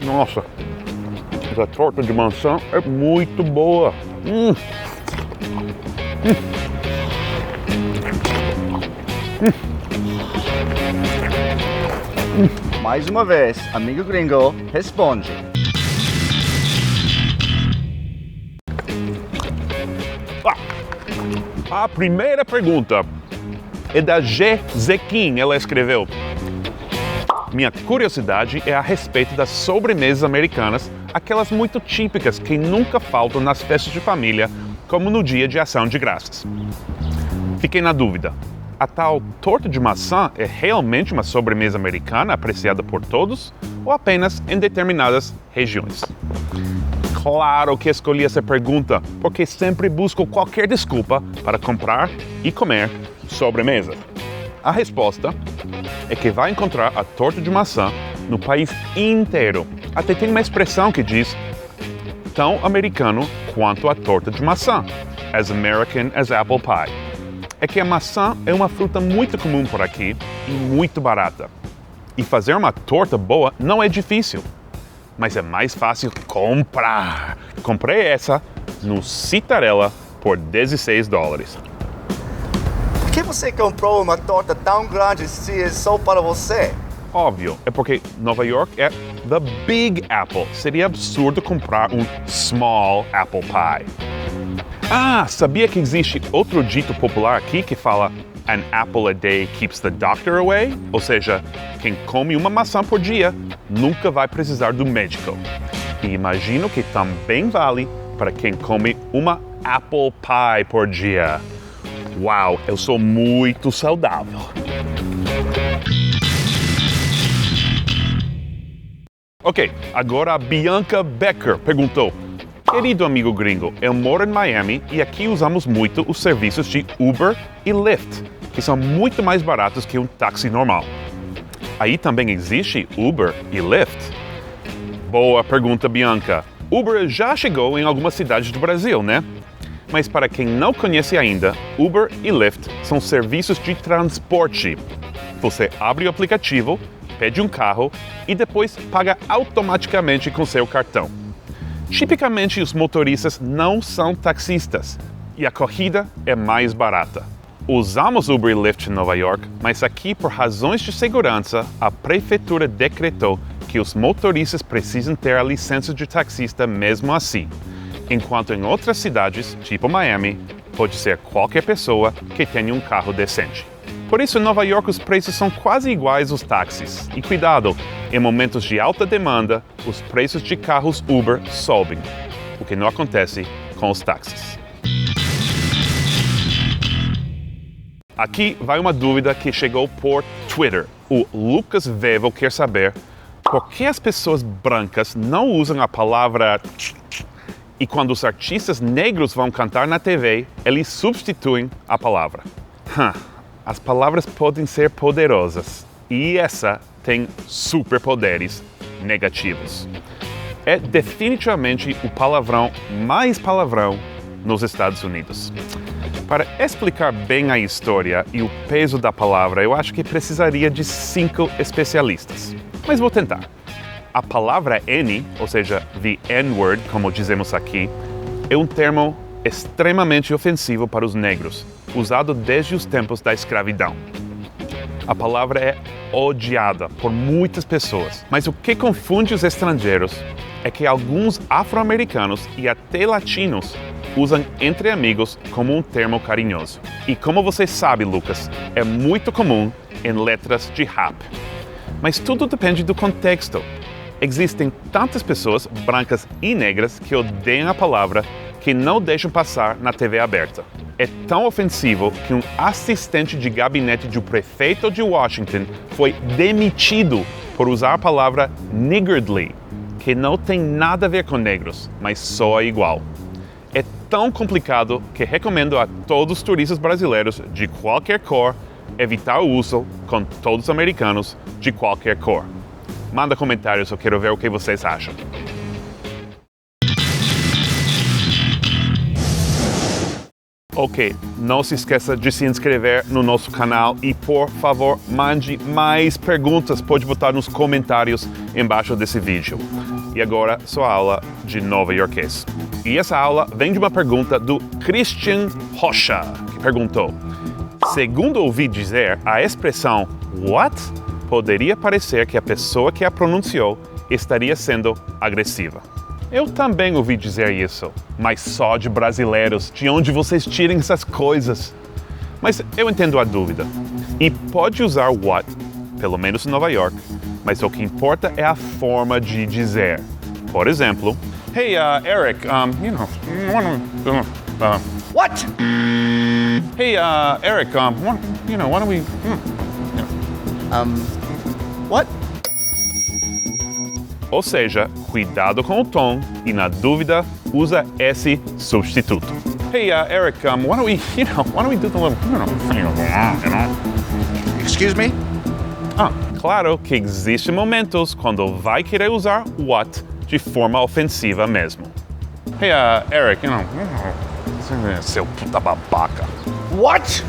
Nossa, essa torta de maçã é muito boa. Mais uma vez, amigo gringo, responde. A primeira pergunta é da G. Zequim, ela escreveu: minha curiosidade é a respeito das sobremesas americanas, aquelas muito típicas que nunca faltam nas festas de família, como no dia de ação de graças. Fiquei na dúvida, a tal torta de maçã é realmente uma sobremesa americana apreciada por todos ou apenas em determinadas regiões? Claro que escolhi essa pergunta porque sempre busco qualquer desculpa para comprar e comer sobremesa. A resposta é que vai encontrar a torta de maçã no país inteiro. Até tem uma expressão que diz tão americano quanto a torta de maçã, as American as apple pie. É que a maçã é uma fruta muito comum por aqui e muito barata. E fazer uma torta boa não é difícil, mas é mais fácil comprar. Comprei essa no Citarella por $16. Por que você comprou uma torta tão grande se é só para você? Óbvio, é porque Nova York é the Big Apple. Seria absurdo comprar um Small Apple Pie. Ah, sabia que existe outro dito popular aqui que fala an apple a day keeps the doctor away? Ou seja, quem come uma maçã por dia nunca vai precisar do médico. E imagino que também vale para quem come uma apple pie por dia. Uau, eu sou muito saudável. Ok, agora a Bianca Becker perguntou: querido amigo gringo, eu moro em Miami e aqui usamos muito os serviços de Uber e Lyft, que são muito mais baratos que um táxi normal. Aí também existe Uber e Lyft? Boa pergunta, Bianca. Uber já chegou em algumas cidades do Brasil, né? Mas para quem não conhece ainda, Uber e Lyft são serviços de transporte. Você abre o aplicativo, pede um carro e depois paga automaticamente com seu cartão. Tipicamente, os motoristas não são taxistas e a corrida é mais barata. Usamos Uber e Lyft em Nova York, mas aqui, por razões de segurança, a prefeitura decretou que os motoristas precisam ter a licença de taxista mesmo assim, enquanto em outras cidades, tipo Miami, pode ser qualquer pessoa que tenha um carro decente. Por isso, em Nova York, os preços são quase iguais aos táxis. E cuidado, em momentos de alta demanda, os preços de carros Uber sobem, o que não acontece com os táxis. Aqui vai uma dúvida que chegou por Twitter. O Lucas Vevo quer saber por que as pessoas brancas não usam a palavra e quando os artistas negros vão cantar na TV, eles substituem a palavra. As palavras podem ser poderosas e essa tem superpoderes negativos. É definitivamente o palavrão mais palavrão nos Estados Unidos. Para explicar bem a história e o peso da palavra, eu acho que precisaria de 5 especialistas. Mas vou tentar. A palavra N, ou seja, the N-word, como dizemos aqui, é um termo extremamente ofensivo para os negros, usado desde os tempos da escravidão. A palavra é odiada por muitas pessoas, mas o que confunde os estrangeiros é que alguns afro-americanos e até latinos usam entre amigos como um termo carinhoso. E como você sabe, Lucas, é muito comum em letras de rap. Mas tudo depende do contexto. Existem tantas pessoas, brancas e negras, que odeiam a palavra que não deixam passar na TV aberta. É tão ofensivo que um assistente de gabinete do prefeito de Washington foi demitido por usar a palavra niggardly, que não tem nada a ver com negros, mas soa igual. É tão complicado que recomendo a todos os turistas brasileiros de qualquer cor evitar o uso com todos os americanos de qualquer cor. Manda comentários, eu quero ver o que vocês acham. Ok, não se esqueça de se inscrever no nosso canal e, por favor, mande mais perguntas. Pode botar nos comentários embaixo desse vídeo. E agora, sua aula de nova-iorquês. E essa aula vem de uma pergunta do Christian Rocha, que perguntou: segundo ouvi dizer, a expressão what poderia parecer que a pessoa que a pronunciou estaria sendo agressiva. Eu também ouvi dizer isso, mas só de brasileiros, de onde vocês tirem essas coisas. Mas eu entendo a dúvida. E pode usar what, pelo menos em Nova York, mas o que importa é a forma de dizer. Por exemplo, hey, Eric, What? hey, Eric, why don't we, What? Ou seja, cuidado com o tom e, na dúvida, usa esse substituto. Hey, Eric, why don't we do the little, Excuse me? Claro que existem momentos quando vai querer usar what de forma ofensiva mesmo. Hey, Eric, seu puta babaca. What?